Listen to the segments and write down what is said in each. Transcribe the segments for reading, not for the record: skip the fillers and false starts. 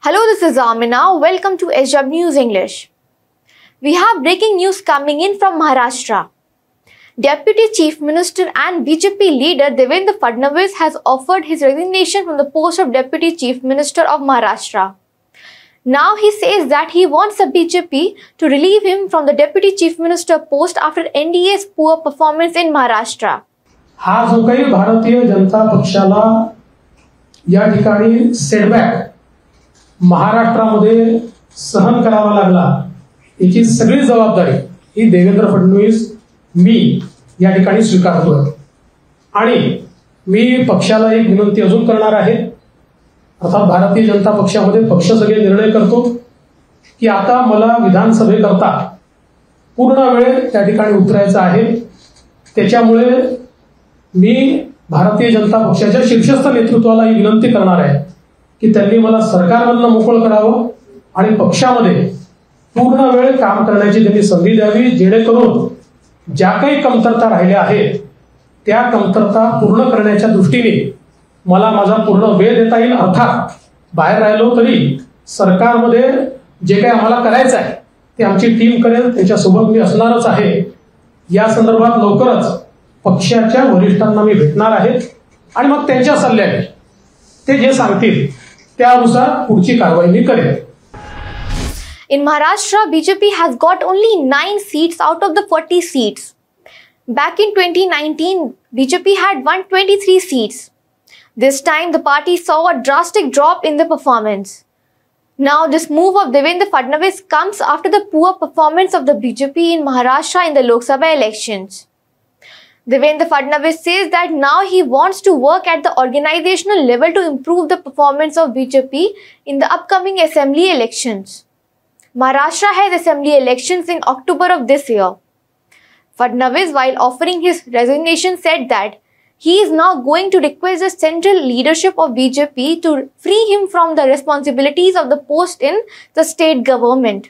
Hello, this is Amina. Welcome to SW News English. We have breaking news coming in from Maharashtra. Deputy Chief Minister and BJP leader Devendra Fadnavis has offered his resignation from the post of Deputy Chief Minister of Maharashtra. Now he says that he wants the BJP to relieve him from the Deputy Chief Minister post after NDA's poor performance in Maharashtra. हा जो काही भारतीय जनता पक्षाला या ठिकाणी setback महाराष्ट्रामध्ये सहन करावा लागला याची सगळी जबाबदारी ही देवेंद्र फडणवीस मी या ठिकाणी स्वीकारतोय आणि मी पक्षाला एक विनंती अजून करणार आहे। अर्थात भारतीय जनता पक्षामध्ये पक्ष सगळे निर्णय करतो की आता मला विधानसभेकरता पूर्ण वेळ त्या ठिकाणी उतरायचा आहे। त्याच्यामुळे मी भारतीय जनता पक्षाच्या शीर्षस्थ नेतृत्वाला ही विनंती करणार आहे की त्यांनी मला सरकारमधून मोकळं करावं आणि पक्षामध्ये पूर्ण वेळ काम करण्याची त्यांनी संधी द्यावी, जेणेकरून ज्या काही कमतरता राहिल्या आहेत त्या कमतरता पूर्ण करण्याच्या दृष्टीने मला माझा पूर्ण वेळ देता येईल। अर्थात बाहेर राहिलो तरी सरकारमध्ये जे काही आम्हाला करायचं आहे ते आमची टीम करेल, त्यांच्यासोबत मी असणारच आहे। या संदर्भात लवकरच पक्षाच्या वरिष्ठांना मी भेटणार आहे आणि मग त्यांच्या सल्ल्याने ते जे सांगतील त्यानुसार पुढची कारवाई मी करेन। In Maharashtra, BJP has got only 9 seats out of the 40 seats. Back in 2019, BJP had won 23 seats. This time, the party saw a drastic drop in the performance. Now, this move of Devendra Fadnavis comes after the poor performance of the BJP in Maharashtra in the Lok Sabha elections. Devendra Fadnavis says that now he wants to work at the organizational level to improve the performance of BJP in the upcoming assembly elections. Maharashtra has assembly elections in October of this year. Fadnavis, while offering his resignation, said that he is now going to request the central leadership of BJP to free him from the responsibilities of the post in the state government.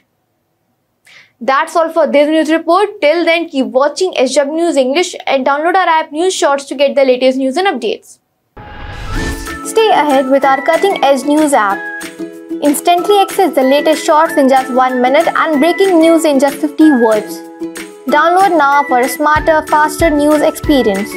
That's all for this news report. Till then, keep watching SW News English and download our app News Shorts to get the latest news and updates. Stay ahead with our cutting edge news app. Instantly access the latest shorts in just 1 minute and breaking news in just 50 words. Download now for a smarter, faster news experience.